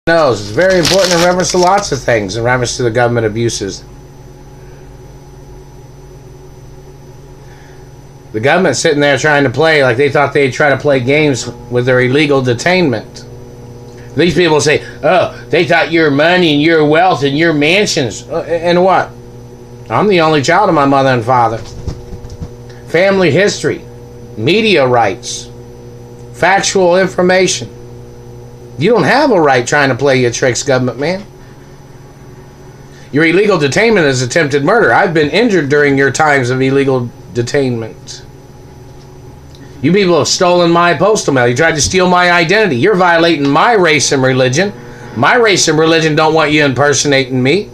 knows. It's very important in reference to lots of things, in reference to the government abuses. The government's sitting there trying to play like they thought they'd try to play games with their illegal detainment. These people say, oh, they thought your money and your wealth and your mansions. And what? I'm the only child of my mother and father. Family history, media rights, factual information. You don't have a right trying to play your tricks, government man. Your illegal detainment is attempted murder. I've been injured during your times of illegal detainment. You people have stolen my postal mail. You tried to steal my identity. You're violating my race and religion. My race and religion don't want you impersonating me.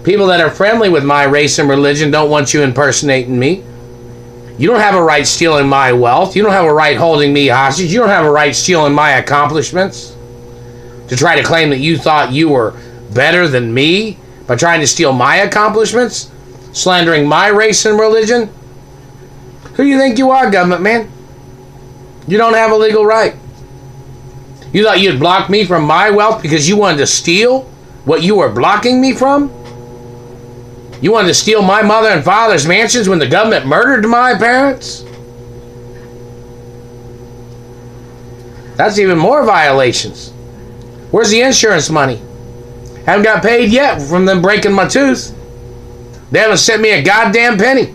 People that are friendly with my race and religion don't want you impersonating me. You don't have a right stealing my wealth. You don't have a right holding me hostage. You don't have a right stealing my accomplishments. To try to claim that you thought you were better than me by trying to steal my accomplishments, slandering my race and religion. Who do you think you are, government man? You don't have a legal right. You thought you'd block me from my wealth because you wanted to steal what you were blocking me from? You wanted to steal my mother and father's mansions when the government murdered my parents? That's even more violations. Where's the insurance money? Haven't got paid yet from them breaking my tooth. They haven't sent me a goddamn penny.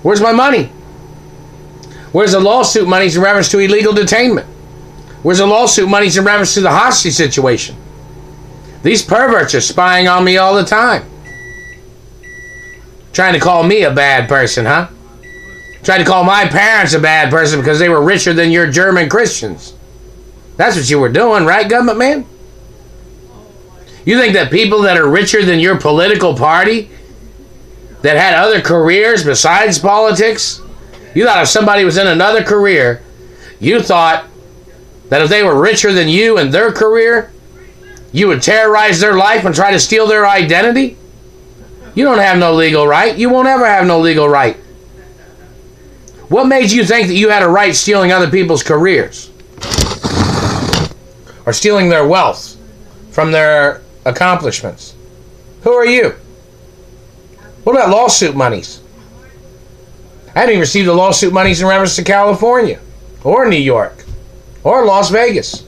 Where's my money? Where's the lawsuit monies in reference to illegal detainment? Where's the lawsuit monies in reference to the hostage situation? These perverts are spying on me all the time. Trying to call me a bad person, huh? Trying to call my parents a bad person because they were richer than your German Christians. That's what you were doing, right, government man? You think that people that are richer than your political party, that had other careers besides politics, you thought if somebody was in another career, you thought that if they were richer than you in their career, you would terrorize their life and try to steal their identity? You don't have no legal right. You won't ever have no legal right. What made you think that you had a right stealing other people's careers? Or stealing their wealth from their accomplishments? Who are you? What about lawsuit monies? I haven't even received the lawsuit monies in reference to California, or New York, or Las Vegas.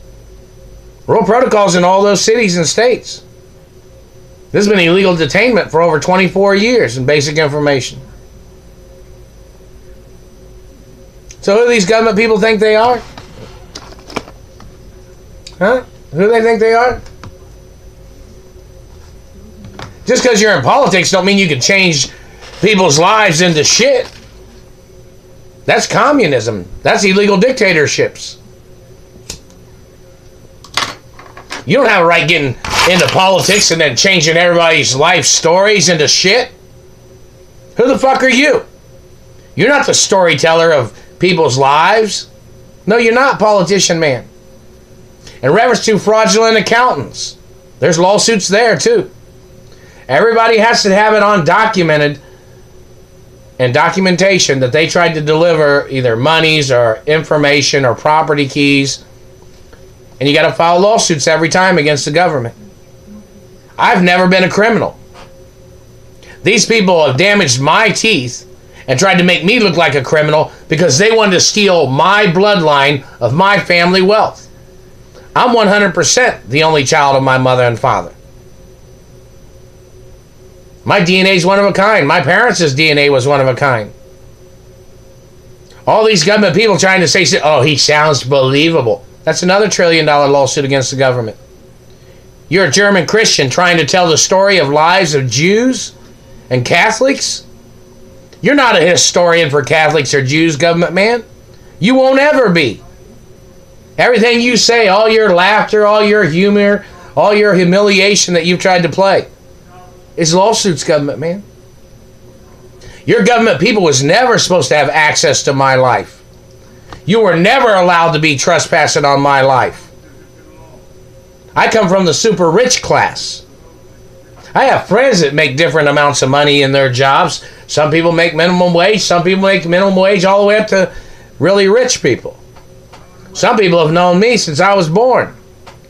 Rule protocols in all those cities and states. This has been illegal detainment for over 24 years in basic information. So who do these government people think they are? Huh? Who do they think they are? Just because you're in politics don't mean you can change people's lives into shit. That's communism. That's illegal dictatorships. You don't have a right getting into politics and then changing everybody's life stories into shit. Who the fuck are you? You're not the storyteller of people's lives. No, you're not, politician man. In reference to fraudulent accountants, there's lawsuits there too. Everybody has to have it undocumented and documentation that they tried to deliver either monies or information or property keys. And you got to file lawsuits every time against the government. I've never been a criminal. These people have damaged my teeth and tried to make me look like a criminal because they wanted to steal my bloodline of my family wealth. I'm 100% the only child of my mother and father. My DNA is one of a kind. My parents' DNA was one of a kind. All these government people trying to say, oh, he sounds believable. That's another $1 trillion lawsuit against the government. You're a German Christian trying to tell the story of lives of Jews and Catholics? You're not a historian for Catholics or Jews, government man. You won't ever be. Everything you say, all your laughter, all your humor, all your humiliation that you've tried to play is lawsuits, government man. Your government people was never supposed to have access to my life. You were never allowed to be trespassing on my life. I come from the super rich class. I have friends that make different amounts of money in their jobs. Some people make minimum wage. Some people make minimum wage all the way up to really rich people. Some people have known me since I was born.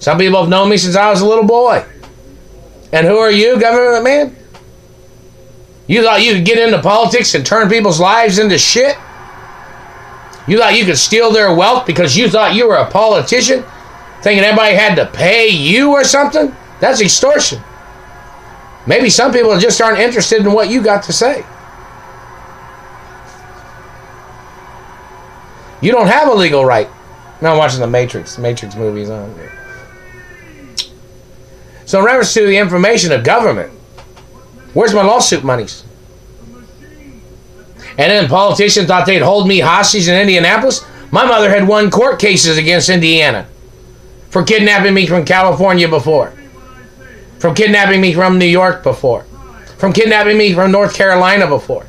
Some people have known me since I was a little boy. And who are you, government man? You thought you could get into politics and turn people's lives into shit? You thought you could steal their wealth because you thought you were a politician? Thinking everybody had to pay you or something? That's extortion. Maybe some people just aren't interested in what you got to say. You don't have a legal right. Now I'm watching the Matrix movies on here. So in reference to the information of government, where's my lawsuit monies? And then politicians thought they'd hold me hostage in Indianapolis. My mother had won court cases against Indiana for kidnapping me from California before, from kidnapping me from New York before, from kidnapping me from North Carolina before.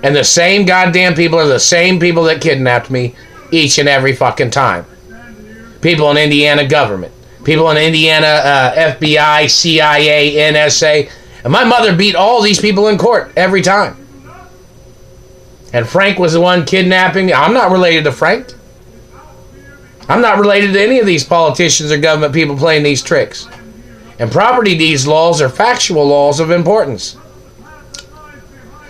And the same goddamn people are the same people that kidnapped me each and every fucking time. People in Indiana government, people in Indiana FBI, CIA, NSA. And my mother beat all these people in court every time. And Frank was the one kidnapping me. I'm not related to Frank. I'm not related to any of these politicians or government people playing these tricks. And property deeds laws are factual laws of importance.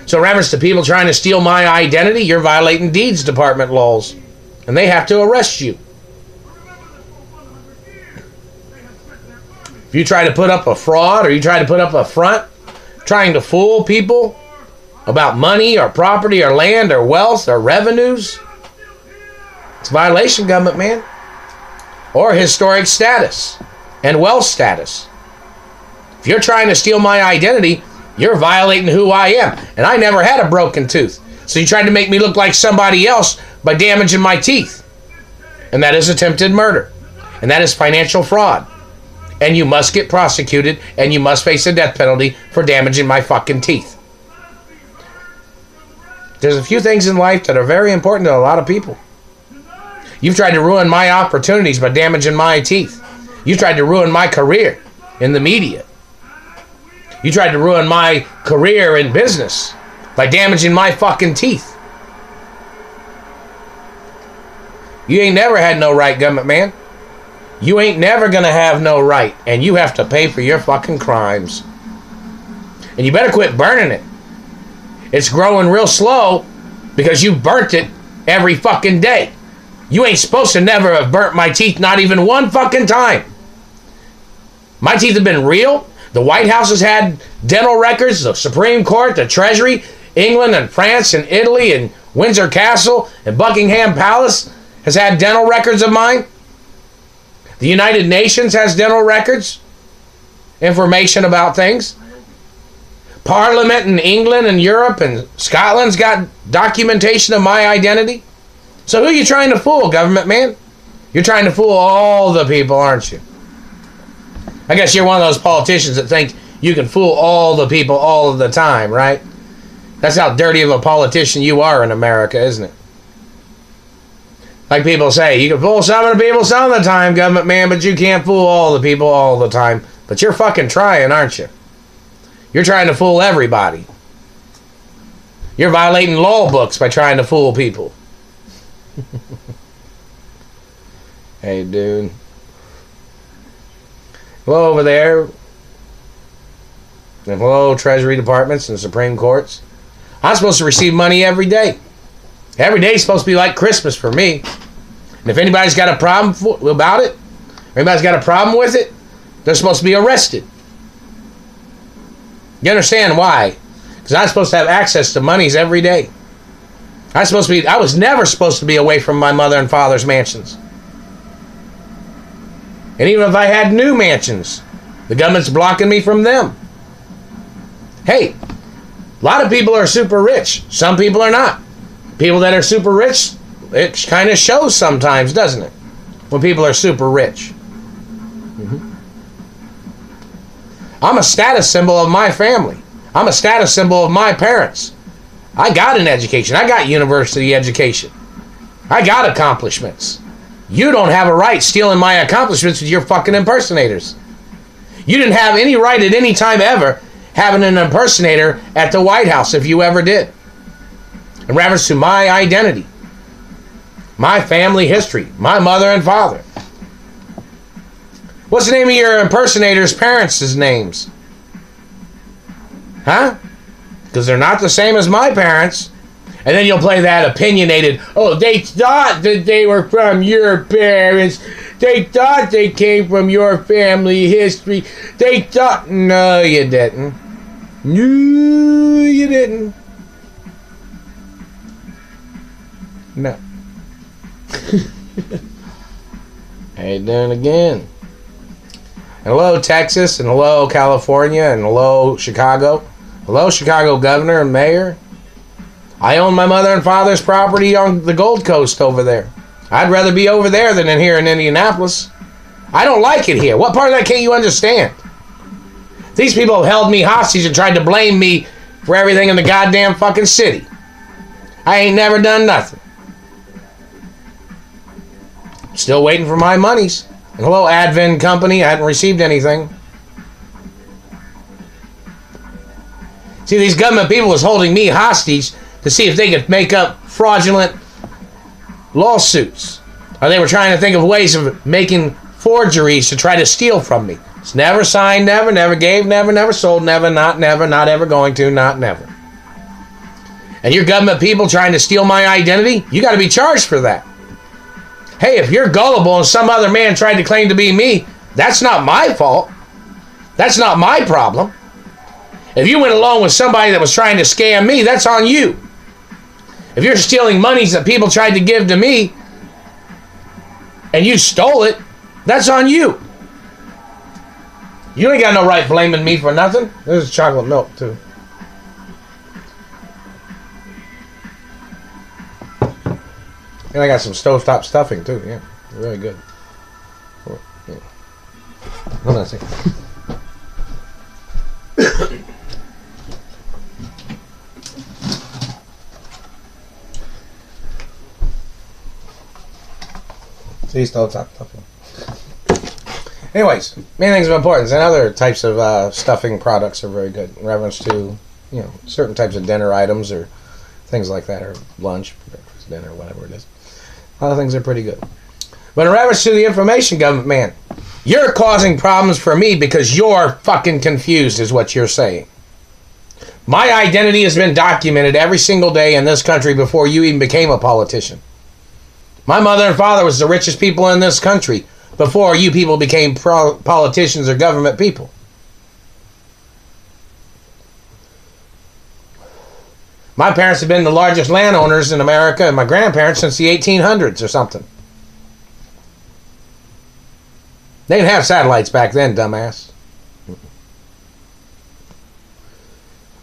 So in reference to people trying to steal my identity, you're violating deeds department laws. And they have to arrest you. If you try to put up a fraud or you try to put up a front, trying to fool people about money or property or land or wealth or revenues, it's a violation, government man. Or historic status and wealth status. If you're trying to steal my identity, you're violating who I am. And I never had a broken tooth. So you tried to make me look like somebody else by damaging my teeth. And that is attempted murder. And that is financial fraud. And you must get prosecuted and you must face a death penalty for damaging my fucking teeth. There's a few things in life that are very important to a lot of people. You've tried to ruin my opportunities by damaging my teeth. You tried to ruin my career in the media. You tried to ruin my career in business by damaging my fucking teeth. You ain't never had no right, government man. You ain't never gonna have no right, and you have to pay for your fucking crimes. And you better quit burning it. It's growing real slow because you burnt it every fucking day. You ain't supposed to never have burnt my teeth, not even one fucking time. My teeth have been real. The White House has had dental records, the Supreme Court, the Treasury, England and France and Italy and Windsor Castle and Buckingham Palace has had dental records of mine. The United Nations has dental records, information about things. Parliament in England and Europe and Scotland's got documentation of my identity. So who are you trying to fool, government man? You're trying to fool all the people, aren't you? I guess you're one of those politicians that think you can fool all the people all of the time, right? That's how dirty of a politician you are in America, isn't it? Like people say, you can fool some of the people some of the time, government man, but you can't fool all the people all the time. But you're fucking trying, aren't you? You're trying to fool everybody. You're violating law books by trying to fool people. Hey, dude. Hello over there. And hello, Treasury Departments and Supreme Courts. I'm supposed to receive money every day. Every day is supposed to be like Christmas for me. And if anybody's got a problem about it, anybody's got a problem with it, they're supposed to be arrested. You understand why? Because I'm supposed to have access to monies every day. I was never supposed to be away from my mother and father's mansions. And even if I had new mansions, the government's blocking me from them. Hey, a lot of people are super rich. Some people are not. People that are super rich, it kind of shows sometimes, doesn't it? When people are super rich. I'm a status symbol of my family. I'm a status symbol of my parents. I got an education. I got university education. I got accomplishments. You don't have a right stealing my accomplishments with your fucking impersonators. You didn't have any right at any time ever having an impersonator at the White House if you ever did. In reference to my identity, my family history, my mother and father. What's the name of your impersonator's parents' names? Huh? Because they're not the same as my parents. And then you'll play that opinionated, oh, they thought that they were from your parents. They thought they came from your family history. They thought, no, you didn't. No, you didn't. No. I ain't doing it again. And hello, Texas, and hello, California, and hello, Chicago. Hello, Chicago governor and mayor. I own my mother and father's property on the Gold Coast over there. I'd rather be over there than in here in Indianapolis. I don't like it here. What part of that can't you understand? These people have held me hostage and tried to blame me for everything in the goddamn fucking city. I ain't never done nothing. Still waiting for my monies. And hello, Advent Company. I hadn't received anything. See, these government people was holding me hostage to see if they could make up fraudulent lawsuits. Or they were trying to think of ways of making forgeries to try to steal from me. It's never signed, never gave, never sold, not ever going to, not never. And your government people trying to steal my identity, you got to be charged for that. Hey, if you're gullible and some other man tried to claim to be me, that's not my fault. That's not my problem. If you went along with somebody that was trying to scam me, that's on you. If you're stealing monies that people tried to give to me and you stole it, that's on you. You ain't got no right blaming me for nothing. There's chocolate milk too. And I got some stovetop stuffing too. Yeah, very good. Yeah. Hold on a second. See, stovetop stuffing. Anyways, many things of importance and other types of stuffing products are very good in reference to, you know, certain types of dinner items or things like that, or lunch, breakfast, dinner, whatever it is. A lot of things are pretty good. But in reference to the information government, man, you're causing problems for me because you're fucking confused is what you're saying. My identity has been documented every single day in this country before you even became a politician. My mother and father was the richest people in this country before you people became politicians or government people. My parents have been the largest landowners in America, and my grandparents since the 1800s or something. They didn't have satellites back then, dumbass.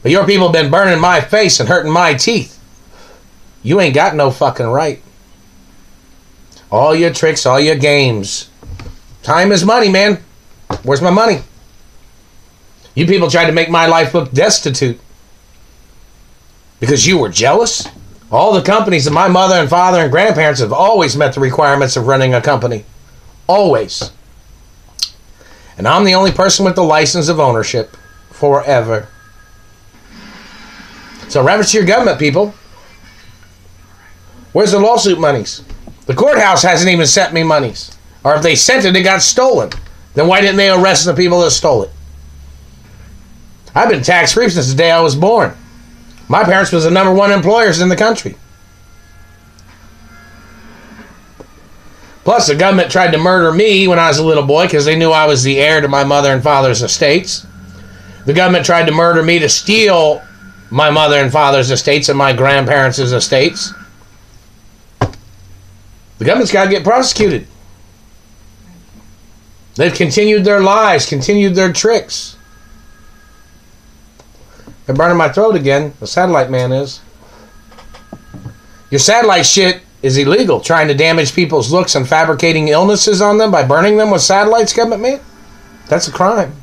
But your people have been burning my face and hurting my teeth. You ain't got no fucking right. All your tricks, all your games. Time is money, man. Where's my money? You people tried to make my life look destitute. Because you were jealous? All the companies that my mother and father and grandparents have always met the requirements of running a company. Always. And I'm the only person with the license of ownership. Forever. So reference to your government, people. Where's the lawsuit monies? The courthouse hasn't even sent me monies. Or if they sent it, it got stolen. Then why didn't they arrest the people that stole it? I've been tax-free since the day I was born. My parents was the #1 employers in the country. Plus, the government tried to murder me when I was a little boy because they knew I was the heir to my mother and father's estates. The government tried to murder me to steal my mother and father's estates and my grandparents' estates. The government's got to get prosecuted. They've continued their lies, continued their tricks. They're burning my throat again. The satellite man is. Your satellite shit is illegal. Trying to damage people's looks and fabricating illnesses on them by burning them with satellites, government man. That's a crime.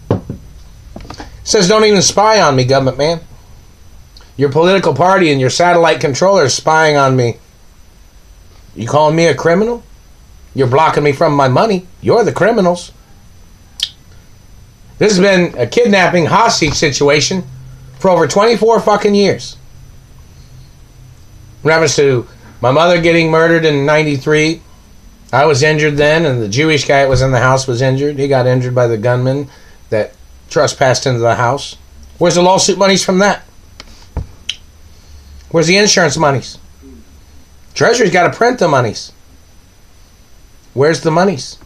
It says don't even spy on me, government man. Your political party and your satellite controller is spying on me. You calling me a criminal? You're blocking me from my money. You're the criminals. This has been a kidnapping hostage situation for over 24 fucking years. In reference to my mother getting murdered in '93, I was injured then, and the Jewish guy that was in the house was injured. He got injured by the gunman that trespassed into the house. Where's the lawsuit monies from that? Where's the insurance monies? Treasury's got to print the monies. Where's the monies?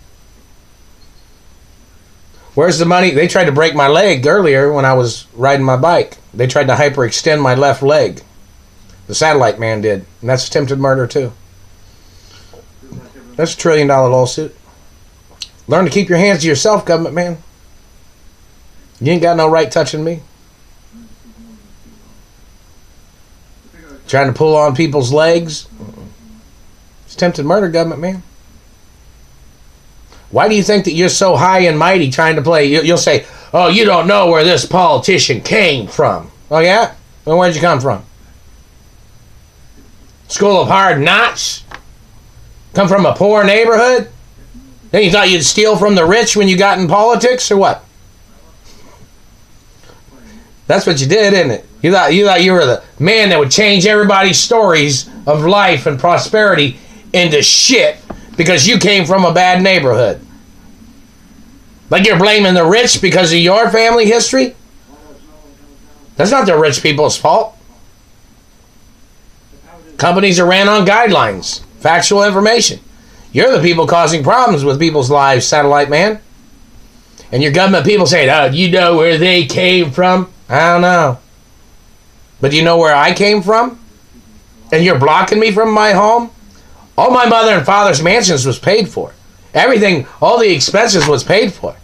Where's the money? They tried to break my leg earlier when I was riding my bike. They tried to hyperextend my left leg. The satellite man did. And that's attempted murder too. That's a $1 trillion lawsuit. Learn to keep your hands to yourself, government man. You ain't got no right touching me. Trying to pull on people's legs. It's attempted murder, government man. Why do you think that you're so high and mighty trying to play? You'll say, oh, you don't know where this politician came from. Oh, yeah? Well, where'd you come from? School of Hard Knocks? Come from a poor neighborhood? Then you thought you'd steal from the rich when you got in politics, or what? That's what you did, isn't it? You thought you were the man that would change everybody's stories of life and prosperity into shit because you came from a bad neighborhood. Like you're blaming the rich because of your family history? That's not the rich people's fault. Companies are ran on guidelines, factual information. You're the people causing problems with people's lives, satellite man. And your government people say, oh, you know where they came from? I don't know. But do you know where I came from? And you're blocking me from my home? All my mother and father's mansions was paid for. Everything, all the expenses was paid for.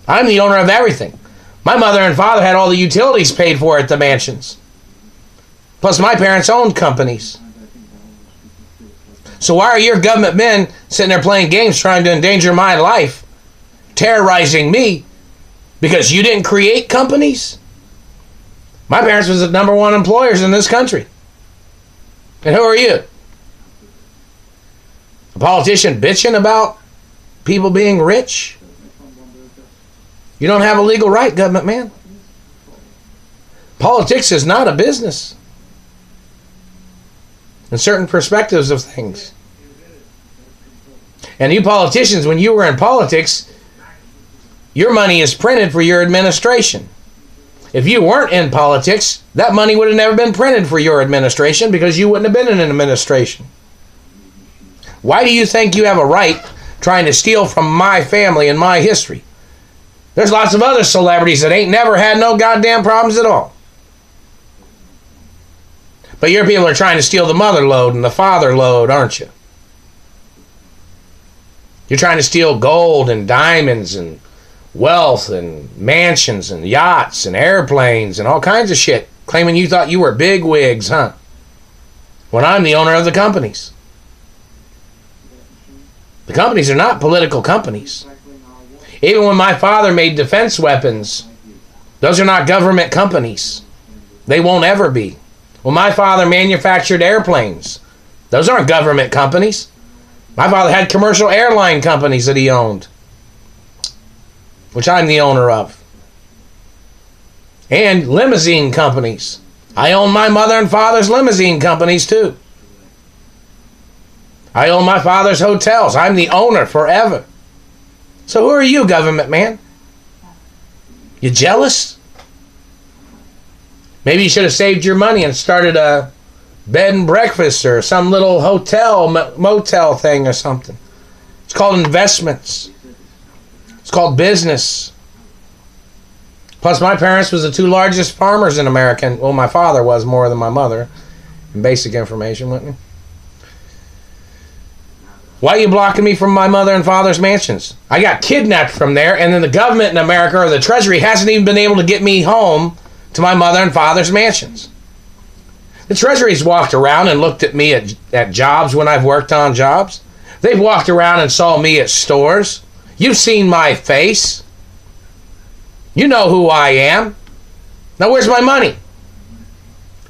I'm the owner of everything. My mother and father had all the utilities paid for at the mansions. Plus my parents owned companies. So why are your government men sitting there playing games trying to endanger my life, terrorizing me, because you didn't create companies? My parents was the #1 employers in this country. And who are you? A politician bitching about people being rich? You don't have a legal right, government man. Politics is not a business. In certain perspectives of things. And you politicians, when you were in politics, your money is printed for your administration. If you weren't in politics, that money would have never been printed for your administration because you wouldn't have been in an administration. Why do you think you have a right trying to steal from my family and my history? There's lots of other celebrities that ain't never had no goddamn problems at all. But your people are trying to steal the mother load and the father load, aren't you? You're trying to steal gold and diamonds and wealth and mansions and yachts and airplanes and all kinds of shit, claiming you thought you were big wigs, huh? When I'm the owner of the companies. The companies are not political companies. Even when my father made defense weapons, those are not government companies. They won't ever be. When my father manufactured airplanes, those aren't government companies. My father had commercial airline companies that he owned, which I'm the owner of. And limousine companies. I own my mother and father's limousine companies too. I own my father's hotels. I'm the owner forever. So who are you, government man? You jealous? Maybe you should have saved your money and started a bed and breakfast or some little hotel, motel thing or something. It's called investments. It's called business. Plus my parents was the 2 largest farmers in America. Well, my father was more than my mother. In basic information, wouldn't he? Why are you blocking me from my mother and father's mansions? I got kidnapped from there, and then the government in America or the Treasury hasn't even been able to get me home to my mother and father's mansions. The Treasury's walked around and looked at me at jobs when I've worked on jobs. They've walked around and saw me at stores. You've seen my face. You know who I am. Now where's my money?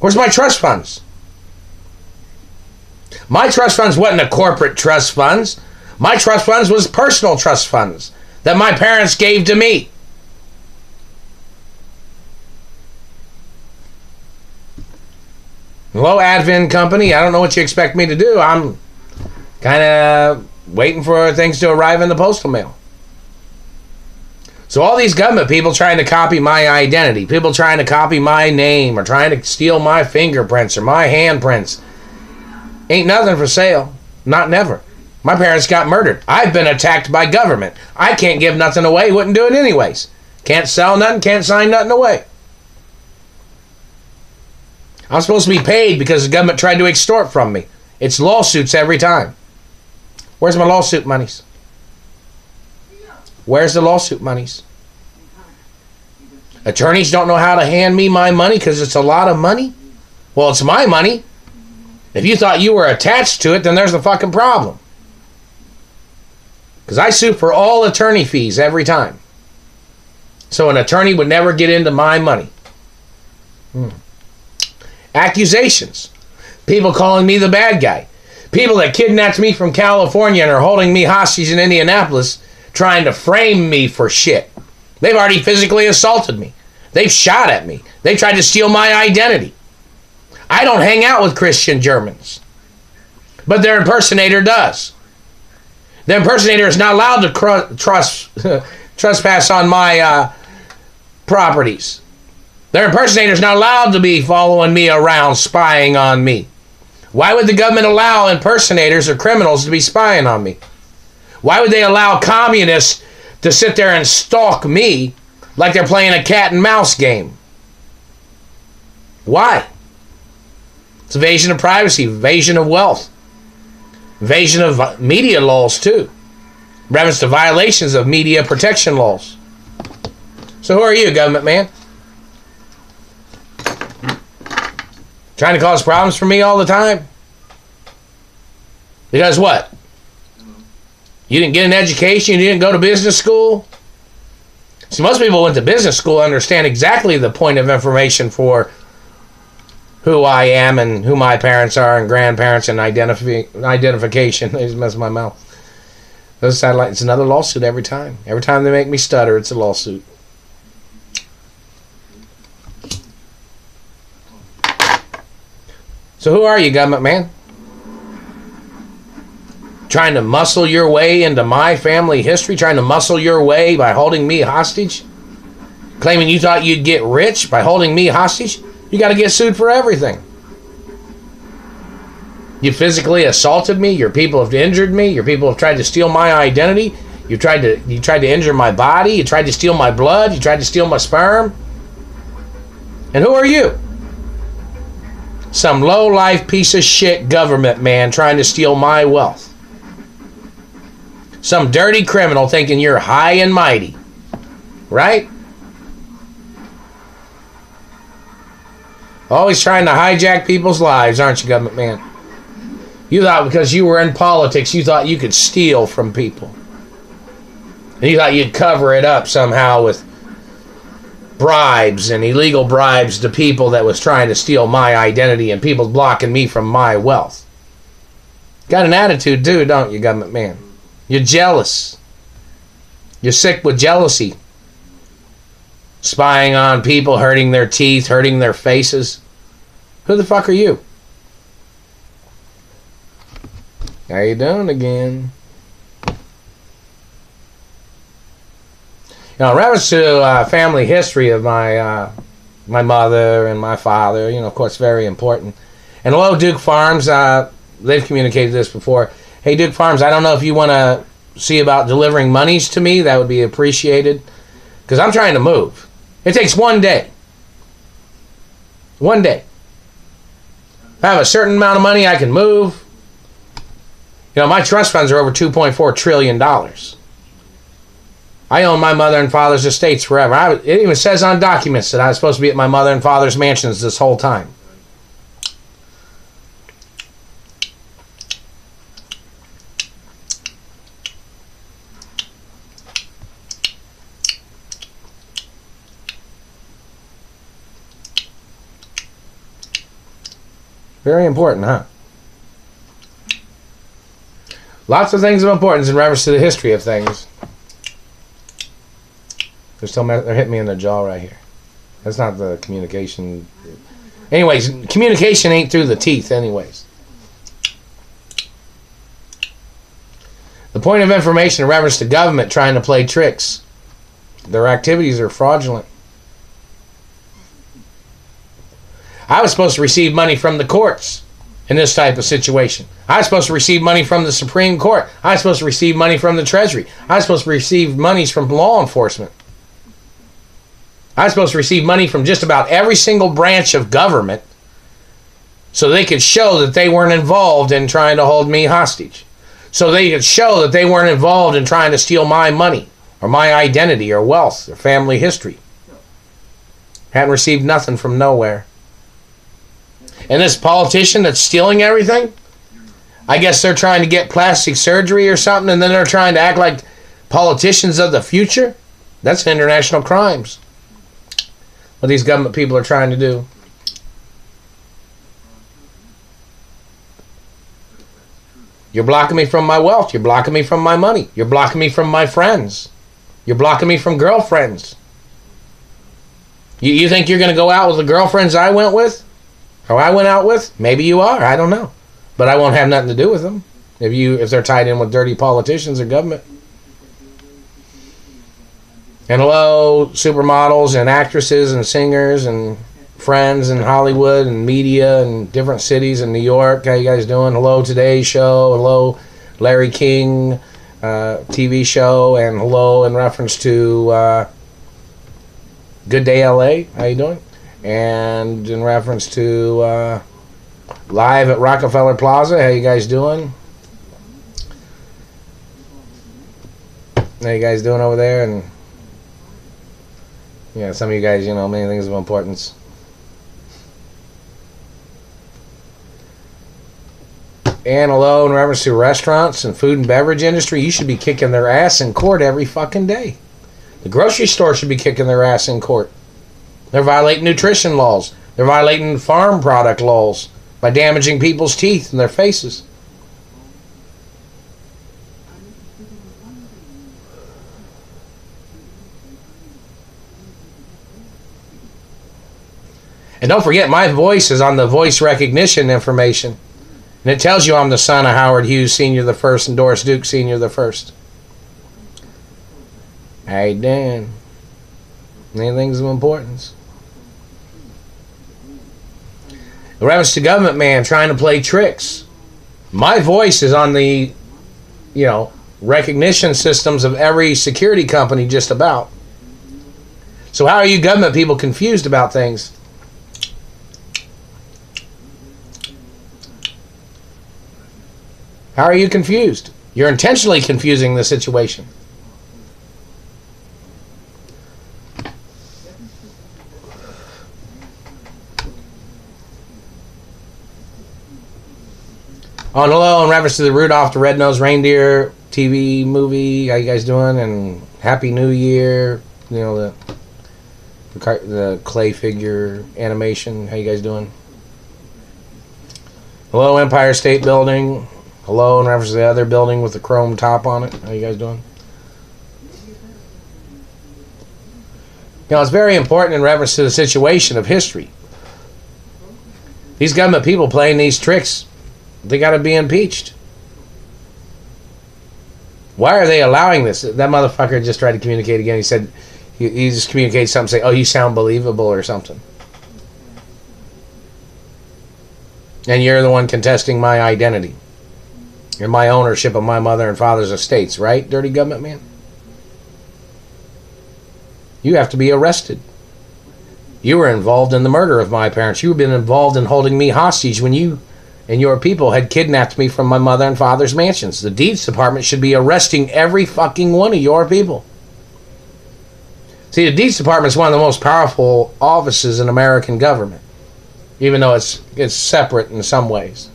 Where's my trust funds? My trust funds wasn't a corporate trust funds. My trust funds was personal trust funds that my parents gave to me. Hello, Advent Company. I don't know what you expect me to do. I'm Kind of waiting for things to arrive in the postal mail. So all these government people trying to copy my identity, people trying to copy my name, or trying to steal my fingerprints or my handprints, ain't nothing for sale. Not never. My parents got murdered. I've been attacked by government. I can't give nothing away. Wouldn't do it anyways. Can't sell nothing. Can't sign nothing away. I'm supposed to be paid because the government tried to extort from me. It's lawsuits every time. Where's my lawsuit monies? Where's the lawsuit monies? Attorneys don't know how to hand me my money because it's a lot of money. Well, it's my money. If you thought you were attached to it, then there's the fucking problem. Because I sue for all attorney fees every time. So an attorney would never get into my money. Accusations. People calling me the bad guy. People that kidnapped me from California and are holding me hostage in Indianapolis, trying to frame me for shit. They've already physically assaulted me. They've shot at me. They tried to steal my identity. I don't hang out with Christian Germans. But their impersonator does. The impersonator is not allowed to trespass on my properties. Their impersonator is not allowed to be following me around, spying on me. Why would the government allow impersonators or criminals to be spying on me? Why would they allow communists to sit there and stalk me like they're playing a cat and mouse game? Why? It's invasion of privacy, invasion of wealth, invasion of media laws too. Reference to violations of media protection laws. So who are you, government man? Trying to cause problems for me all the time? Because what? You didn't get an education? You didn't go to business school? See, most people went to business school understand exactly the point of information for who I am and who my parents are and grandparents and identification. They just mess with my mouth. Those satellites, it's another lawsuit every time. Every time they make me stutter, it's a lawsuit. So who are you, government man? Trying to muscle your way into my family history? Trying to muscle your way by holding me hostage? Claiming you thought you'd get rich by holding me hostage? You got to get sued for everything. You physically assaulted me. Your people have injured me. Your people have tried to steal my identity. You tried to injure my body. You tried to steal my blood. You tried to steal my sperm. And who are you? Some low-life piece of shit government man trying to steal my wealth. Some dirty criminal thinking you're high and mighty. Right? Always trying to hijack people's lives, aren't you, government man? You thought because you were in politics, you thought you could steal from people. And you thought you'd cover it up somehow with bribes and illegal bribes to people that was trying to steal my identity and people blocking me from my wealth. Got an attitude too, don't you, government man? You're jealous. You're sick with jealousy. Spying on people, hurting their teeth, hurting their faces. Who the fuck are you? How you doing again? Now, in reference to family history of my mother and my father, of course, very important. And hello, Duke Farms. They've communicated this before. Hey, Duke Farms, I don't know if you want to see about delivering monies to me. That would be appreciated. Because I'm trying to move. It takes one day. One day. If I have a certain amount of money, I can move. My trust funds are over $2.4 trillion. I own my mother and father's estates forever. It even says on documents that I was supposed to be at my mother and father's mansions this whole time. Very important, huh? Lots of things of importance in reference to the history of things. They're hitting me in the jaw right here. That's not the communication. Anyways, communication ain't through the teeth anyways. The point of information in reference to government trying to play tricks. Their activities are fraudulent. I was supposed to receive money from the courts in this type of situation. I was supposed to receive money from the Supreme Court. I was supposed to receive money from the Treasury. I was supposed to receive monies from law enforcement. I was supposed to receive money from just about every single branch of government so they could show that they weren't involved in trying to hold me hostage. So they could show that they weren't involved in trying to steal my money or my identity or wealth or family history. Hadn't received nothing from nowhere. And this politician that's stealing everything, I guess they're trying to get plastic surgery or something, and then they're trying to act like politicians of the future. That's international crimes. What these government people are trying to do. You're blocking me from my wealth. You're blocking me from my money. You're blocking me from my friends. You're blocking me from girlfriends. You think you're going to go out with the girlfriends I went with? Or I went out with? Maybe you are. I don't know. But I won't have nothing to do with them if they're tied in with dirty politicians or government. And hello, supermodels and actresses and singers and friends in Hollywood and media and different cities in New York. How you guys doing? Hello, Today Show. Hello, Larry King TV show. And hello in reference to Good Day LA. How you doing? And in reference to Live at Rockefeller Plaza. How you guys doing? How you guys doing over there? And yeah, some of you guys, many things of importance. And hello, in reference to restaurants and food and beverage industry, you should be kicking their ass in court every fucking day. The grocery store should be kicking their ass in court. They're violating nutrition laws. They're violating farm product laws by damaging people's teeth and their faces. And don't forget, my voice is on the voice recognition information. And it tells you I'm the son of Howard Hughes Sr. the First and Doris Duke Sr. the First. Hey, Dan. Anything's of importance. The reference to government man trying to play tricks. My voice is on the, recognition systems of every security company just about. So how are you government people confused about things? How are you confused? You're intentionally confusing the situation. Oh, and hello, in reference to the Rudolph the Red-Nosed Reindeer TV movie. How you guys doing? And Happy New Year. The clay figure animation. How you guys doing? Hello, Empire State Building. Hello, in reference to the other building with the chrome top on it. How you guys doing? It's very important in reference to the situation of history. These government people playing these tricks, they got to be impeached. Why are they allowing this? That motherfucker just tried to communicate again. He said, he just communicated something, say, oh, you sound believable or something. And you're the one contesting my identity. You're my ownership of my mother and father's estates, right, dirty government man? You have to be arrested. You were involved in the murder of my parents. You've been involved in holding me hostage when you and your people had kidnapped me from my mother and father's mansions. The Deeds Department should be arresting every fucking one of your people. See, the Deeds Department is one of the most powerful offices in American government, even though it's separate in some ways,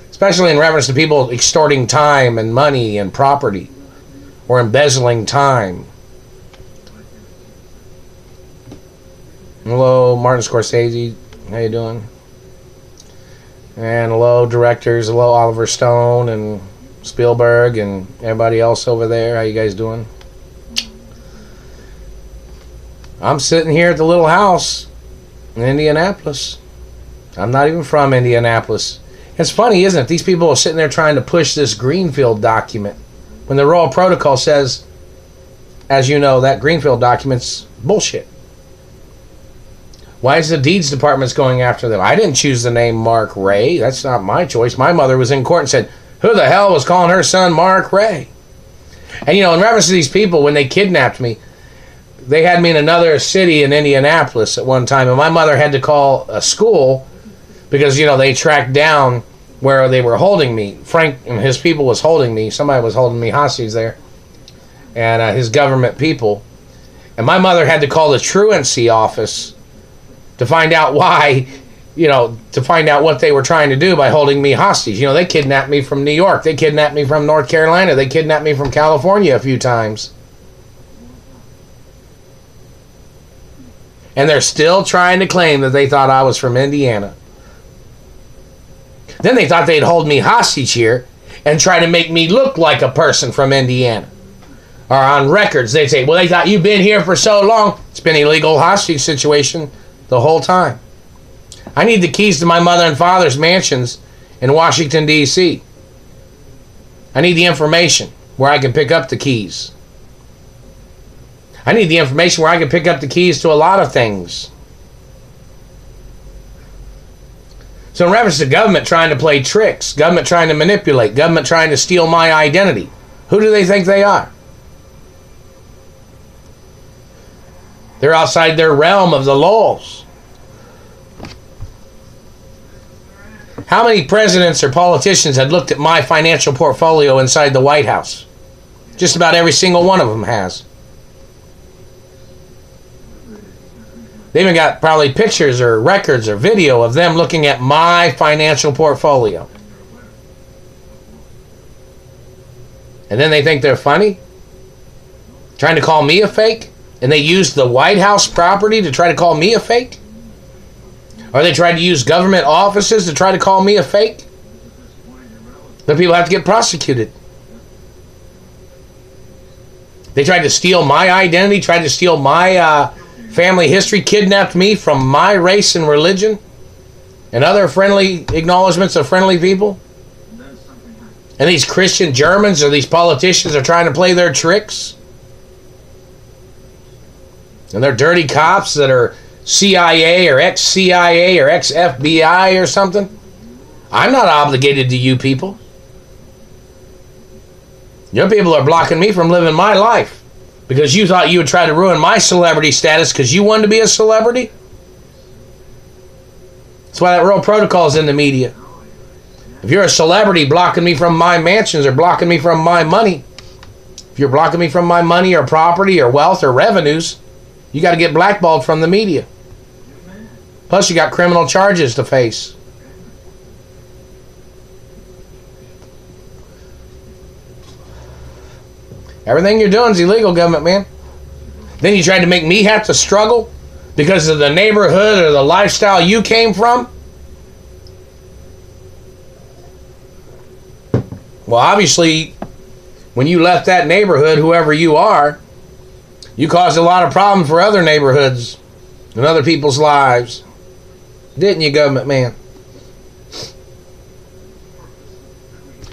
Especially in reference to people extorting time and money and property, or embezzling time. Hello, Martin Scorsese. How you doing? And hello, directors. Hello, Oliver Stone and Spielberg and everybody else over there. How you guys doing? I'm sitting here at the little house in Indianapolis. I'm not even from Indianapolis. It's funny, isn't it? These people are sitting there trying to push this Greenfield document when the Royal Protocol says, as you know, that Greenfield document's bullshit. Why is the deeds department's going after them? I didn't choose the name Mark Ray. That's not my choice. My mother was in court and said, who the hell was calling her son Mark Ray? And, you know, in reference to these people, when they kidnapped me, they had me in another city in Indianapolis at one time, and my mother had to call a school because, you know, they tracked down where they were holding me. Frank and his people was holding me. Somebody was holding me hostage there, and his government people. And my mother had to call the truancy office to find out why, you know, to find out what they were trying to do by holding me hostage. You know, they kidnapped me from New York. They kidnapped me from North Carolina. They kidnapped me from California a few times. And they're still trying to claim that they thought I was from Indiana. Then they thought they'd hold me hostage here and try to make me look like a person from Indiana. Or on records, they'd say, well, they thought you've been here for so long. It's been an illegal hostage situation the whole time. I need the keys to my mother and father's mansions in Washington, D.C. I need the information where I can pick up the keys. I need the information where I can pick up the keys to a lot of things. So in reference to government trying to play tricks, government trying to manipulate, government trying to steal my identity, who do they think they are? They're outside their realm of the laws. How many presidents or politicians had looked at my financial portfolio inside the White House? Just about every single one of them has. They even got probably pictures or records or video of them looking at my financial portfolio. And then they think they're funny? Trying to call me a fake? And they used the White House property to try to call me a fake? Or they tried to use government offices to try to call me a fake? The people have to get prosecuted. They tried to steal my identity, tried to steal my family history, kidnapped me from my race and religion, and other friendly acknowledgments of friendly people. And these Christian Germans or these politicians are trying to play their tricks. And they're dirty cops that are CIA or ex-CIA or ex-FBI or something. I'm not obligated to you people. Your people are blocking me from living my life because you thought you would try to ruin my celebrity status because you wanted to be a celebrity. That's why that Royal Protocol is in the media. If you're a celebrity blocking me from my mansions or blocking me from my money, if you're blocking me from my money or property or wealth or revenues, you got to get blackballed from the media. Plus, you got criminal charges to face. Everything you're doing is illegal, government man. Then you tried to make me have to struggle because of the neighborhood or the lifestyle you came from? Well, obviously, when you left that neighborhood, whoever you are, you caused a lot of problem for other neighborhoods and other people's lives. Didn't you, government man?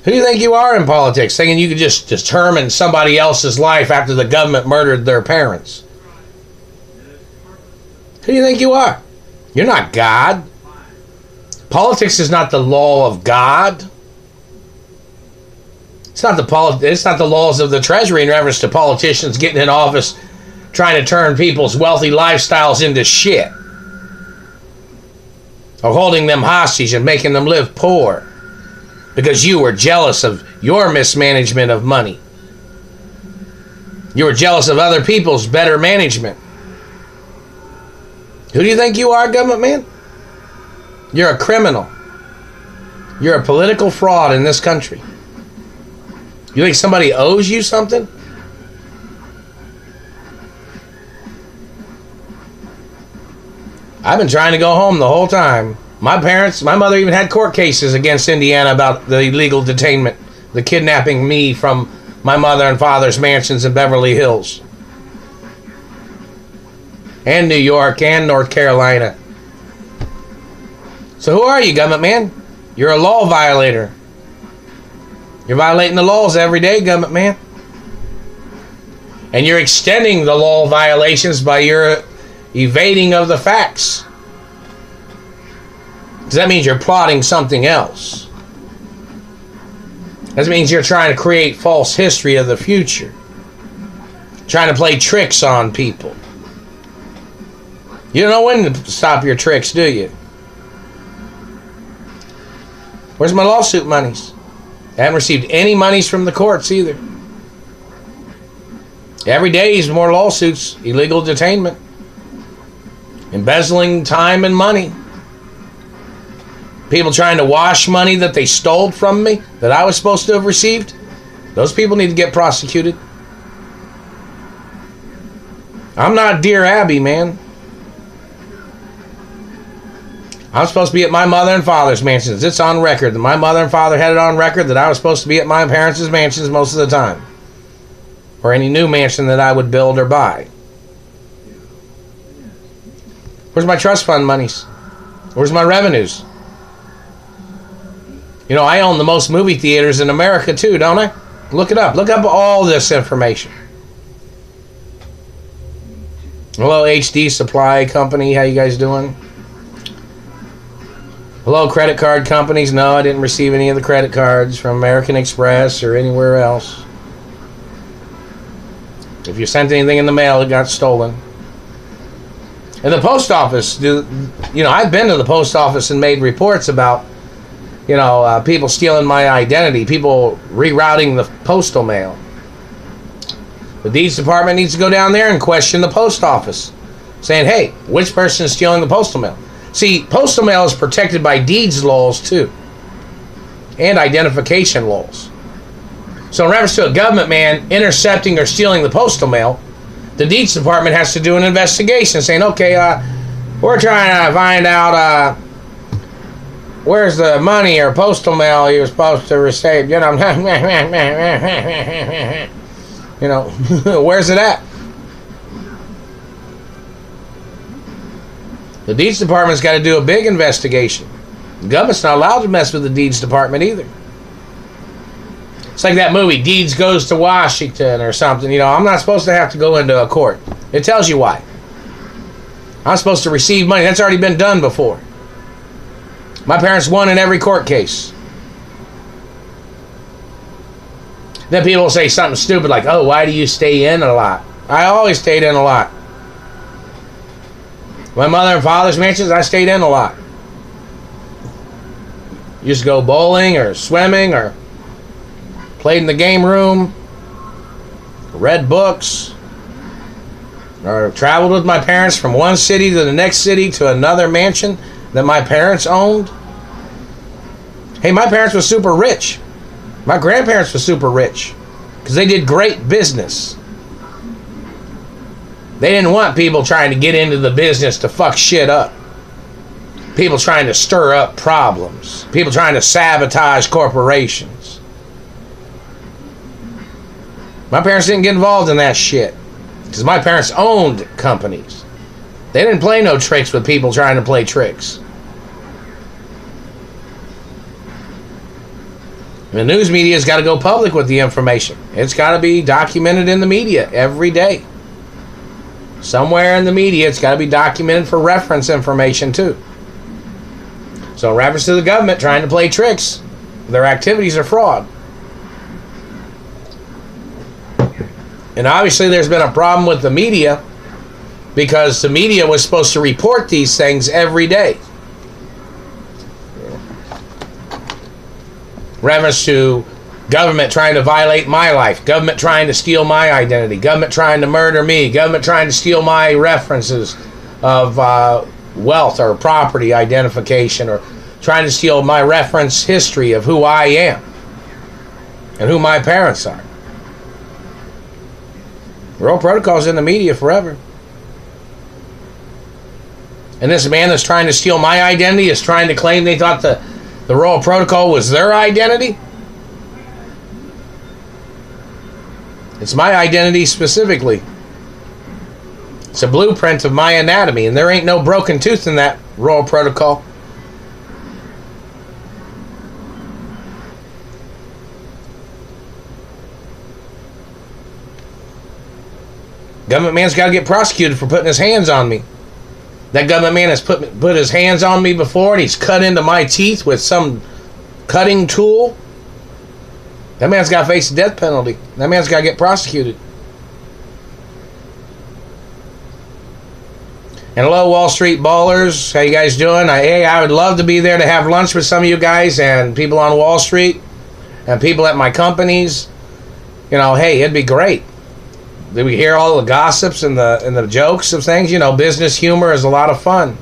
Who do you think you are in politics, thinking you could just determine somebody else's life after the government murdered their parents? Who do you think you are? You're not God. Politics is not the law of God. It's not the laws of the Treasury in reference to politicians getting in office trying to turn people's wealthy lifestyles into shit. Or holding them hostage and making them live poor because you were jealous of your mismanagement of money. You were jealous of other people's better management. Who do you think you are, government man? You're a criminal. You're a political fraud in this country. You think somebody owes you something? I've been trying to go home the whole time. My mother even had court cases against Indiana about the illegal detainment, the kidnapping me from my mother and father's mansions in Beverly Hills. And New York and North Carolina. So who are you, government man? You're a law violator. You're violating the laws every day, government man. And you're extending the law violations by your evading of the facts. Because that means you're plotting something else. That means you're trying to create false history of the future. Trying to play tricks on people. You don't know when to stop your tricks, do you? Where's my lawsuit monies? I haven't received any monies from the courts either. Every day is more lawsuits, illegal detainment, embezzling time and money. People trying to wash money that they stole from me, that I was supposed to have received. Those people need to get prosecuted. I'm not Dear Abby, man. I'm supposed to be at my mother and father's mansions. It's on record that my mother and father had it on record that I was supposed to be at my parents' mansions most of the time. Or any new mansion that I would build or buy. Where's my trust fund monies? Where's my revenues? You know, I own the most movie theaters in America too, don't I? Look it up. Look up all this information. Hello, HD Supply Company. How you guys doing? Hello, credit card companies. No, I didn't receive any of the credit cards from American Express or anywhere else. If you sent anything in the mail, it got stolen. And the post office, you know, I've been to the post office and made reports about, you know, people stealing my identity, people rerouting the postal mail. The deeds department needs to go down there and question the post office, saying, hey, which person is stealing the postal mail? See, postal mail is protected by deeds laws too, and identification laws. So in reference to a government man intercepting or stealing the postal mail, the deeds department has to do an investigation, saying, okay, we're trying to find out where's the money or postal mail he was supposed to receive. You know, you know, where's it at? The deeds department's got to do a big investigation. The government's not allowed to mess with the deeds department either. It's like that movie, Deeds Goes to Washington or something. You know, I'm not supposed to have to go into a court. It tells you why. I'm supposed to receive money. That's already been done before. My parents won in every court case. Then people will say something stupid like, oh, why do you stay in a lot? I always stayed in a lot. My mother and father's mansions, I stayed in a lot. Used to go bowling or swimming or played in the game room, read books, or traveled with my parents from one city to the next city to another mansion that my parents owned. Hey, my parents were super rich. My grandparents were super rich because they did great business. They didn't want people trying to get into the business to fuck shit up. People trying to stir up problems. People trying to sabotage corporations. My parents didn't get involved in that shit because my parents owned companies. They didn't play no tricks with people trying to play tricks. The news media's got to go public with the information. It's got to be documented in the media every day. Somewhere in the media, it's got to be documented for reference information too. So in reference to the government trying to play tricks, their activities are fraud. And obviously there's been a problem with the media because the media was supposed to report these things every day. Reference to government trying to violate my life, government trying to steal my identity, government trying to murder me, government trying to steal my references of wealth or property identification, or trying to steal my reference history of who I am and who my parents are. Royal Protocol's in the media forever. And this man that's trying to steal my identity is trying to claim they thought the Royal Protocol was their identity. It's my identity specifically. It's a blueprint of my anatomy, and there ain't no broken tooth in that Royal Protocol. Government man's got to get prosecuted for putting his hands on me. That government man has put his hands on me before, and he's cut into my teeth with some cutting tool. That man's got to face the death penalty. That man's got to get prosecuted. And hello, Wall Street ballers. How you guys doing? I would love to be there to have lunch with some of you guys and people on Wall Street and people at my companies. You know, hey, it'd be great. Did we hear all the gossips and the jokes of things? You know, business humor is a lot of fun.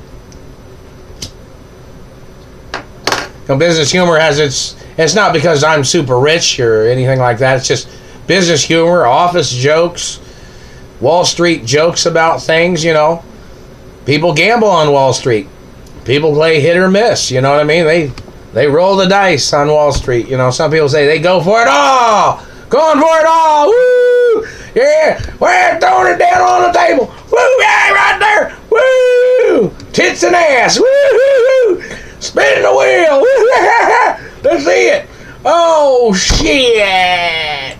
You know, business humor has it's not because I'm super rich or anything like that. It's just business humor, office jokes, Wall Street jokes about things, you know. People gamble on Wall Street. People play hit or miss, you know what I mean? They roll the dice on Wall Street. You know, some people say they go for it all. Going for it all. Woo! Yeah, we're throwing it down on the table. Woo! Yeah, right there. Woo! Tits and ass. Woo! Spinning the wheel. Woo! Let's see it. Oh, shit.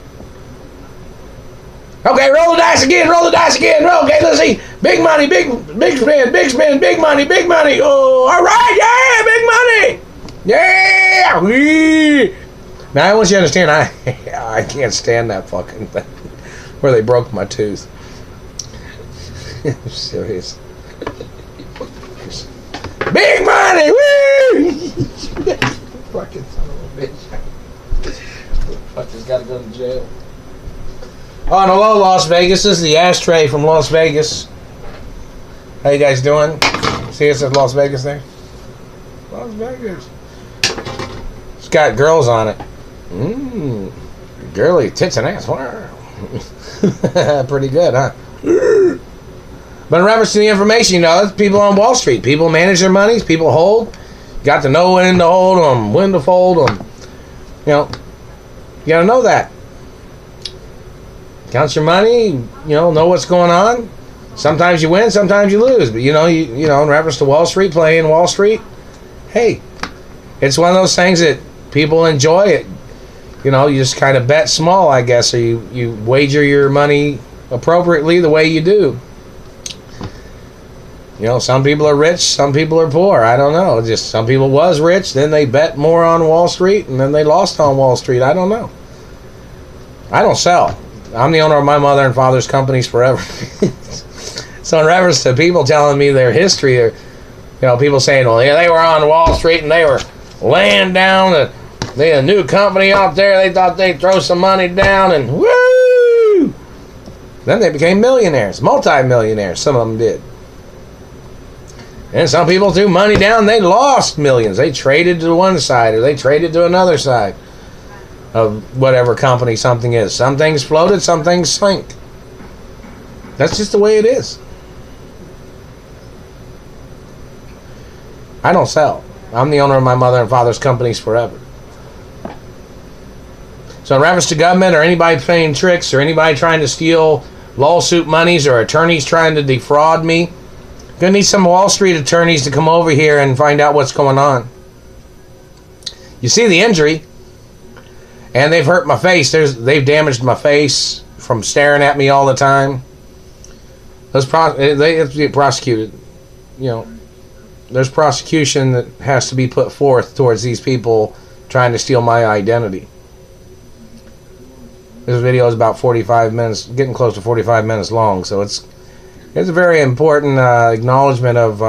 Okay, roll the dice again. Roll the dice again. Okay, let's see. Big money, big spin, big money. Oh, all right, yeah, big money. Yeah. Wee. Now, I want you to understand, I can't stand that fucking thing where they broke my tooth. I'm serious. Big money. Woo. Fucking son of a bitch. Fucker's got to go to jail. Oh, and hello, Las Vegas. This is the ashtray from Las Vegas. How you guys doing? See, it says Las Vegas there. Las Vegas. It's got girls on it. Girly tits and ass. Wow. Pretty good, huh? But in reference to the information, you know, it's people on Wall Street. People manage their monies. People hold. Got to know when to hold them, when to fold them. You know, you got to know that. Count your money, you know what's going on. Sometimes you win, sometimes you lose. But you know, in reference to Wall Street, playing Wall Street, hey, it's one of those things that people enjoy it. You know, you just kind of bet small, I guess, or you wager your money appropriately the way you do. You know, some people are rich, some people are poor. I don't know. Just some people was rich, then they bet more on Wall Street, and then they lost on Wall Street. I don't know. I don't sell. I'm the owner of my mother and father's companies forever. So in reference to people telling me their history, or people saying, well, yeah, they were on Wall Street and they were laying down. They had a new company out there. They thought they'd throw some money down and woo! Then they became millionaires, multi-millionaires. Some of them did. And some people threw money down. They lost millions. They traded to one side or they traded to another side of whatever company something is. Some things floated, some things sank. That's just the way it is. I don't sell. I'm the owner of my mother and father's companies forever. So in reference to government or anybody playing tricks or anybody trying to steal lawsuit monies or attorneys trying to defraud me, I'm gonna need some Wall Street attorneys to come over here and find out what's going on. You see the injury. And they've hurt my face. They've damaged my face from staring at me all the time. They have to get prosecuted. You know, there's prosecution that has to be put forth towards these people trying to steal my identity. This video is about 45 minutes, getting close to 45 minutes long. So it's a very important acknowledgement of.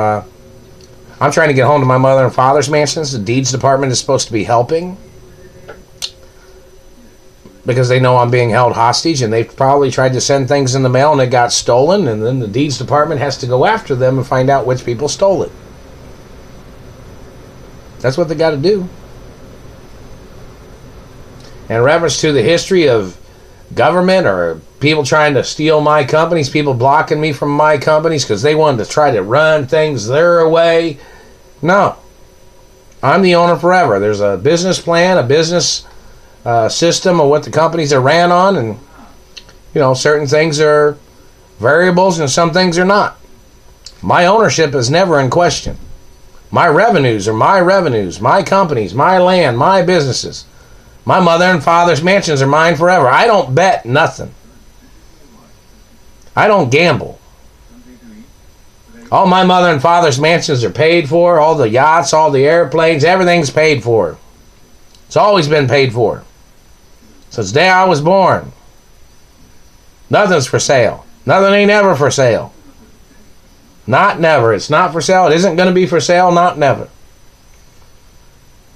I'm trying to get home to my mother and father's mansions. The deeds department is supposed to be helping, because they know I'm being held hostage, and they've probably tried to send things in the mail and it got stolen, and then the deeds department has to go after them and find out which people stole it. That's what they got to do. And in reference to the history of government or people trying to steal my companies, people blocking me from my companies because they wanted to try to run things their way. No. I'm the owner forever. There's a business plan, a business system of what the companies are ran on, and certain things are variables and some things are not. My ownership is never in question. My revenues are my revenues, my companies, my land, my businesses. My mother and father's mansions are mine forever. I don't bet nothing. I don't gamble. All my mother and father's mansions are paid for. All the yachts, all the airplanes, everything's paid for. It's always been paid for. Since the day I was born. Nothing's for sale. Nothing ain't ever for sale. Not never. It's not for sale. It isn't going to be for sale. Not never.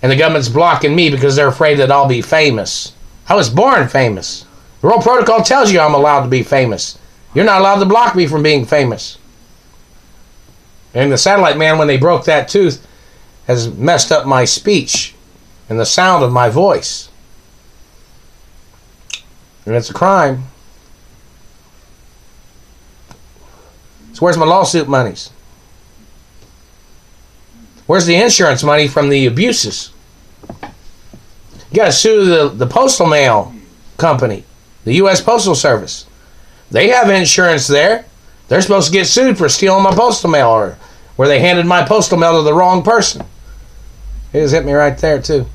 And the government's blocking me because they're afraid that I'll be famous. I was born famous. The World Protocol tells you I'm allowed to be famous. You're not allowed to block me from being famous. And the satellite man, when they broke that tooth, has messed up my speech and the sound of my voice. And it's a crime. So where's my lawsuit monies? Where's the insurance money from the abuses? You got to sue the postal mail company, the U.S. Postal Service. They have insurance there. They're supposed to get sued for stealing my postal mail, or where they handed my postal mail to the wrong person. It just hit me right there too.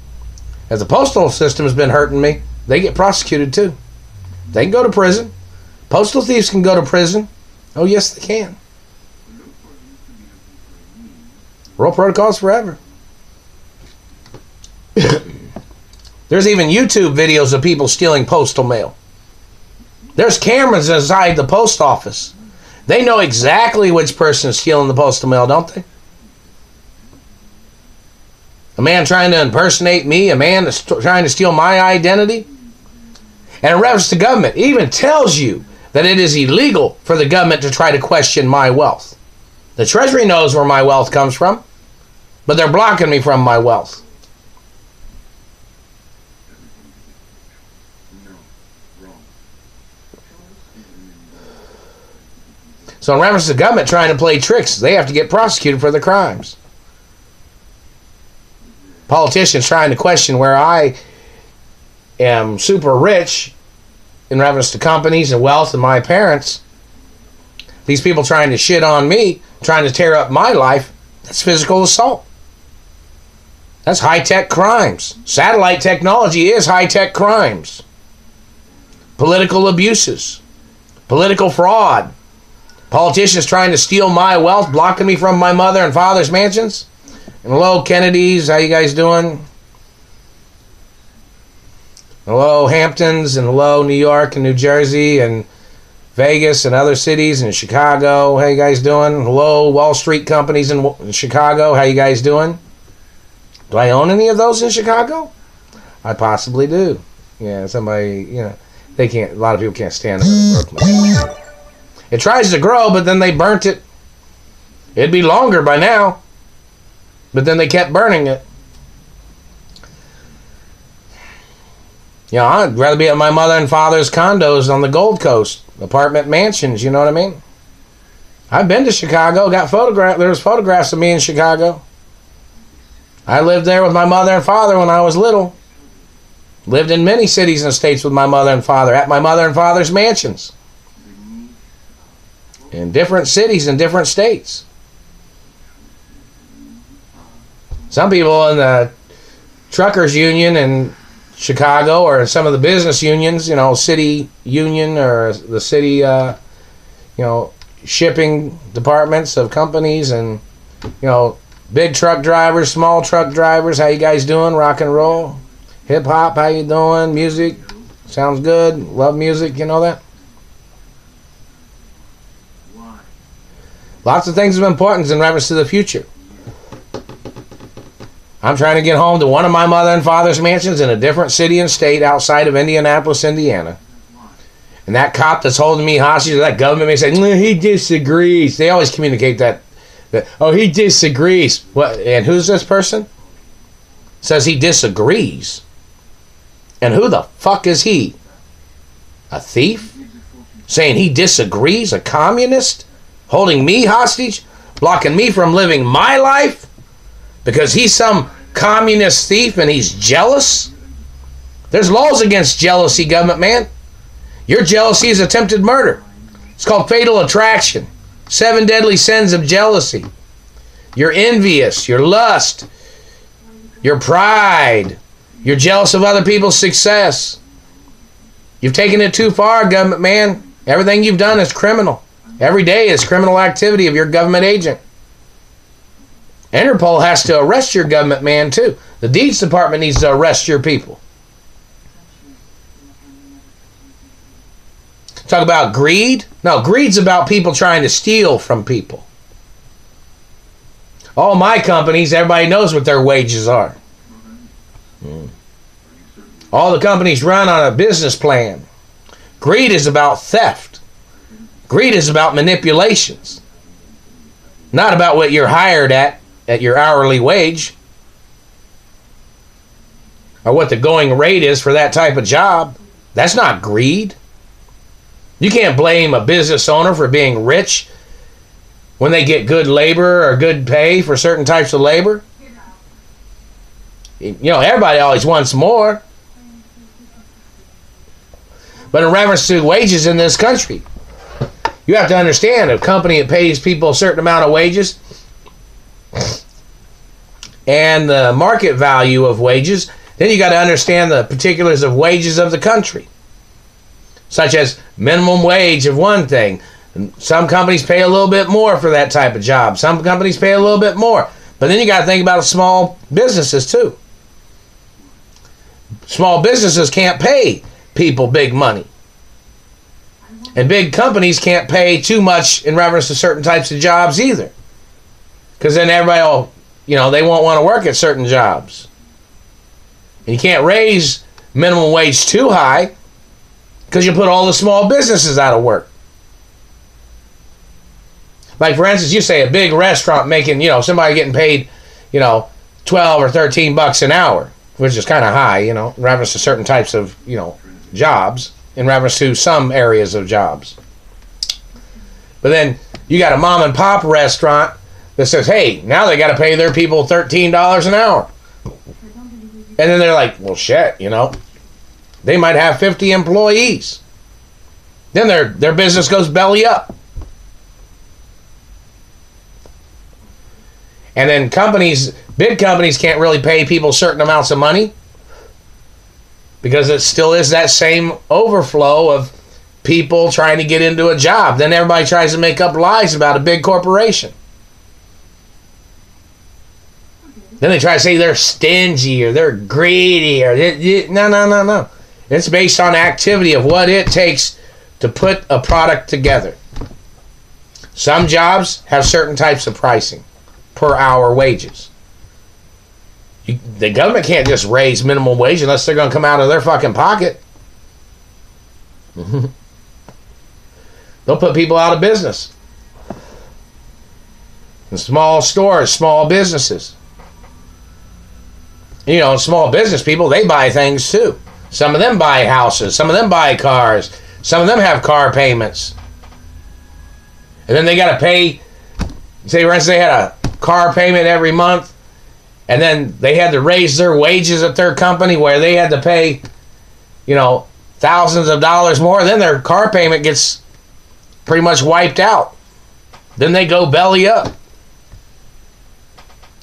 As the postal system has been hurting me, they get prosecuted too. They can go to prison. Postal thieves can go to prison. Oh yes, they can. World Protocols forever. There's even YouTube videos of people stealing postal mail. There's cameras inside the post office. They know exactly which person is stealing the postal mail, don't they? A man trying to impersonate me, a man trying to steal my identity. And in reference to government, it even tells you that it is illegal for the government to try to question my wealth. The Treasury knows where my wealth comes from, but they're blocking me from my wealth. So in reference to the government trying to play tricks, they have to get prosecuted for their crimes. Politicians trying to question where I am super rich in reference to companies and wealth and my parents. These people trying to shit on me, trying to tear up my life, that's physical assault. That's high-tech crimes. Satellite technology is high-tech crimes. Political abuses. Political fraud. Politicians trying to steal my wealth, blocking me from my mother and father's mansions. And hello, Kennedys, how you guys doing? Hello, Hamptons, and hello, New York and New Jersey and Vegas and other cities and Chicago. How you guys doing? Hello, Wall Street companies in Chicago. How you guys doing? Do I own any of those in Chicago? I possibly do. Yeah, somebody, they can't. A lot of people can't stand it. It tries to grow, but then they burnt it. It'd be longer by now, but then they kept burning it. I'd rather be at my mother and father's condos on the Gold Coast, apartment mansions, you know what I mean? I've been to Chicago, there was photographs of me in Chicago. I lived there with my mother and father when I was little. Lived in many cities and states with my mother and father, at my mother and father's mansions. In different cities and different states. Some people in the truckers union in Chicago, or some of the business unions, city union, or the city, shipping departments of companies, and, big truck drivers, small truck drivers. How you guys doing? Rock and roll, hip hop. How you doing? Music sounds good. Love music. You know that. Lots of things of importance in reference to the future. I'm trying to get home to one of my mother and father's mansions in a different city and state outside of Indianapolis, Indiana. And that cop that's holding me hostage, that government may say, he disagrees. They always communicate that he disagrees. What? And who's this person? Says he disagrees. And who the fuck is he? A thief? Saying he disagrees? A communist? Holding me hostage? Blocking me from living my life? Because he's some communist thief and he's jealous? There's laws against jealousy, government man. Your jealousy is attempted murder. It's called fatal attraction. 7 deadly sins of jealousy. You're envious. You're lust. You're pride. You're jealous of other people's success. You've taken it too far, government man. Everything you've done is criminal. Every day is criminal activity of your government agent. Interpol has to arrest your government man too. The deeds department needs to arrest your people. Talk about greed? No, greed's about people trying to steal from people. All my companies, everybody knows what their wages are. All the companies run on a business plan. Greed is about theft. Greed is about manipulations. Not about what you're hired at your hourly wage. Or what the going rate is for that type of job. That's not greed. You can't blame a business owner for being rich when they get good labor or good pay for certain types of labor. You know, everybody always wants more. But in reference to wages in this country, you have to understand a company that pays people a certain amount of wages and the market value of wages, then you got to understand the particulars of wages of the country. Such as minimum wage of one thing. Some companies pay a little bit more for that type of job. Some companies pay a little bit more. But then you got to think about small businesses too. Small businesses can't pay people big money. And big companies can't pay too much in reference to certain types of jobs either. Because then everybody will, they won't want to work at certain jobs. And you can't raise minimum wage too high because you put all the small businesses out of work. Like, for instance, you say a big restaurant making, somebody getting paid, 12 or 13 bucks an hour, which is kind of high, in reference to certain types of, jobs, in reference to some areas of jobs. But then you got a mom and pop restaurant that says, hey, now they got to pay their people $13 an hour. And then they're like, well, shit, they might have 50 employees. Then their business goes belly up. And then big companies can't really pay people certain amounts of money because it still is that same overflow of people trying to get into a job. Then everybody tries to make up lies about a big corporation. Then they try to say they're stingy or they're greedy or no. It's based on activity of what it takes to put a product together. Some jobs have certain types of pricing per hour wages. The government can't just raise minimum wage unless they're going to come out of their fucking pocket. They'll put people out of business. In small stores, small businesses. Small business people, they buy things too. Some of them buy houses. Some of them buy cars. Some of them have car payments. And then they got to pay, say for instance they had a car payment every month, and then they had to raise their wages at their company where they had to pay, thousands of dollars more. Then their car payment gets pretty much wiped out. Then they go belly up.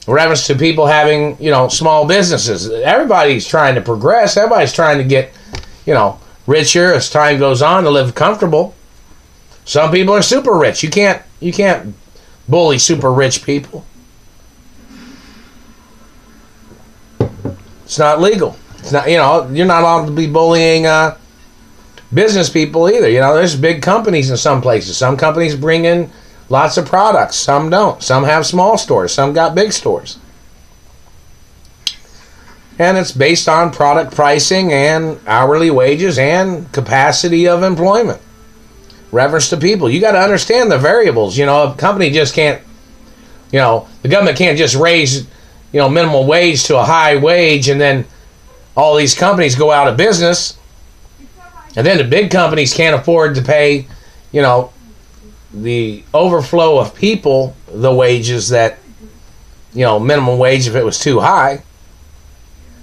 Reference to people having, small businesses. Everybody's trying to progress. Everybody's trying to get, richer as time goes on, to live comfortable. Some people are super rich. You can't bully super rich people. It's not legal. It's not, you're not allowed to be bullying business people either. There's big companies in some places. Some companies bring in lots of products. Some don't. Some have small stores. Some got big stores. And it's based on product pricing and hourly wages and capacity of employment. Reference to people. You got to understand the variables. A company just can't, the government can't just raise, minimum wage to a high wage and then all these companies go out of business. And then the big companies can't afford to pay, the overflow of people the wages that, minimum wage if it was too high.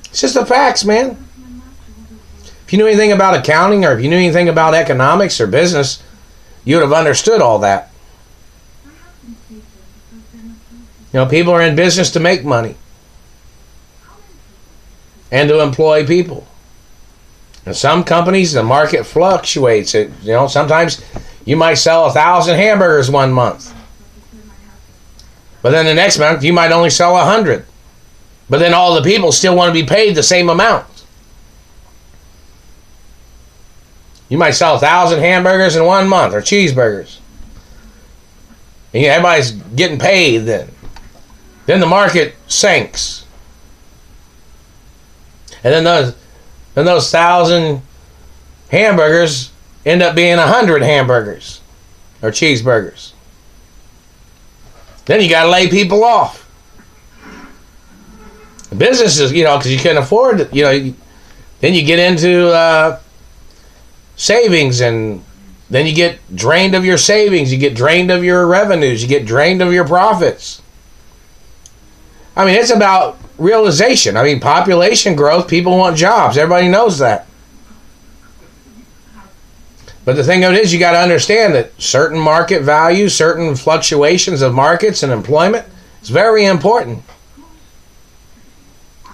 It's just the facts, man. If you knew anything about accounting or if you knew anything about economics or business, you would have understood all that. People are in business to make money and to employ people. And some companies, the market fluctuates. Sometimes you might sell 1,000 hamburgers one month. But then the next month, you might only sell 100. But then all the people still want to be paid the same amount. You might sell 1,000 hamburgers in 1 month, or cheeseburgers. And everybody's getting paid then. Then the market sinks. And then those 1,000 hamburgers end up being 100 hamburgers or cheeseburgers. Then you got to lay people off. Businesses, because you can't afford it, then you get into savings, and then you get drained of your savings, you get drained of your revenues, you get drained of your profits. I mean, it's about realization. I mean, population growth, people want jobs. Everybody knows that. But the thing of it is, you got to understand that certain market values, certain fluctuations of markets and employment is very important.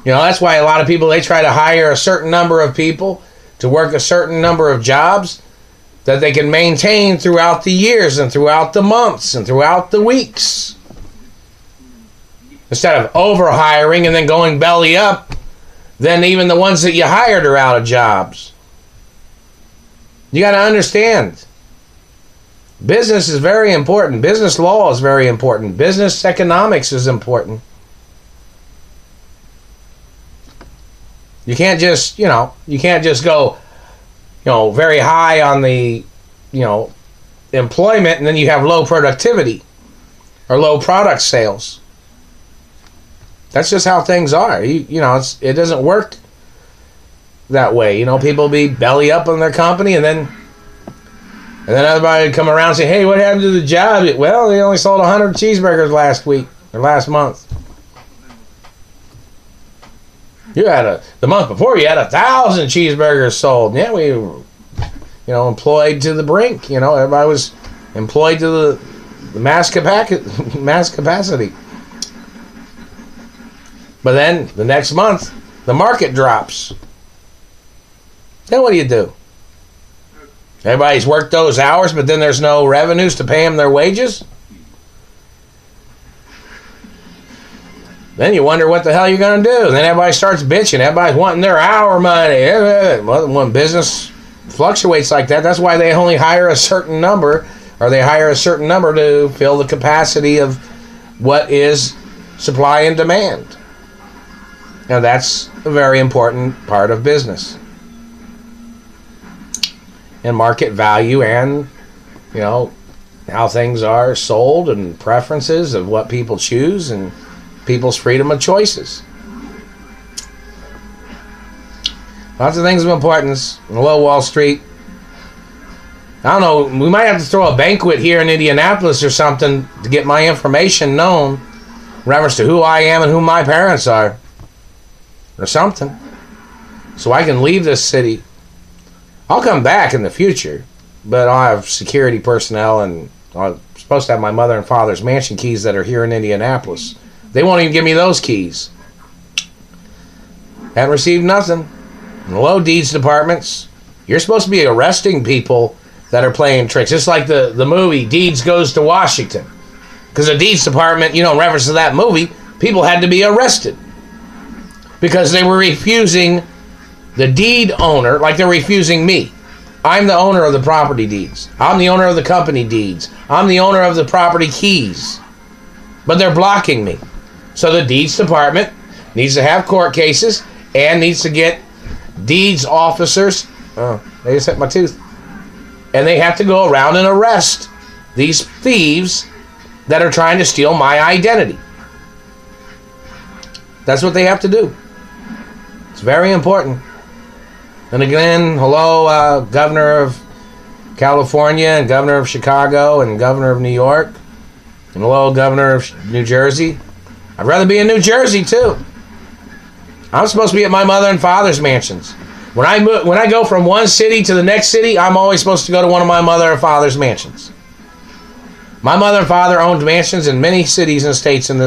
That's why a lot of people, they try to hire a certain number of people to work a certain number of jobs that they can maintain throughout the years and throughout the months and throughout the weeks. Instead of overhiring and then going belly up, then even the ones that you hired are out of jobs. You got to understand, business is very important. Business law is very important. Business economics is important. You can't just, go, very high on the, employment, and then you have low productivity or low product sales. That's just how things are. It doesn't work that way. People be belly up on their company, and then everybody would come around and say, "Hey, what happened to the job?" Well, they only sold 100 cheeseburgers last week or last month. The month before you had 1,000 cheeseburgers sold. Yeah, we were, employed to the brink. Everybody was employed to the mass capacity. But then the next month, the market drops. Then what do? Everybody's worked those hours, but then there's no revenues to pay them their wages. Then you wonder what the hell you're going to do. And then everybody starts bitching. Everybody's wanting their hour money. Well, when business fluctuates like that, that's why they only hire a certain number, or they hire a certain number to fill the capacity of what is supply and demand. Now, that's a very important part of business. And market value, and, how things are sold, and preferences of what people choose, and people's freedom of choices. Lots of things of importance. Hello, Wall Street. I don't know, we might have to throw a banquet here in Indianapolis or something to get my information known in reference to who I am and who my parents are. Or something. So I can leave this city. I'll come back in the future, but I'll have security personnel, and I'm supposed to have my mother and father's mansion keys that are here in Indianapolis. They won't even give me those keys. Haven't received nothing. Hello, deeds departments. You're supposed to be arresting people that are playing tricks. Just like the movie Deeds Goes to Washington. Because the deeds department, in reference to that movie, people had to be arrested. Because they were refusing the deed owner, like they're refusing me. I'm the owner of the property deeds. I'm the owner of the company deeds. I'm the owner of the property keys. But they're blocking me. So the deeds department needs to have court cases and needs to get deeds officers. Oh, they just hit my tooth. And they have to go around and arrest these thieves that are trying to steal my identity. That's what they have to do. It's very important. And again, hello, Governor of California, and Governor of Chicago, and Governor of New York, and hello, Governor of New Jersey. I'd rather be in New Jersey too. I'm supposed to be at my mother and father's mansions. When I go from one city to the next city, I'm always supposed to go to one of my mother and father's mansions. My mother and father owned mansions in many cities and states in the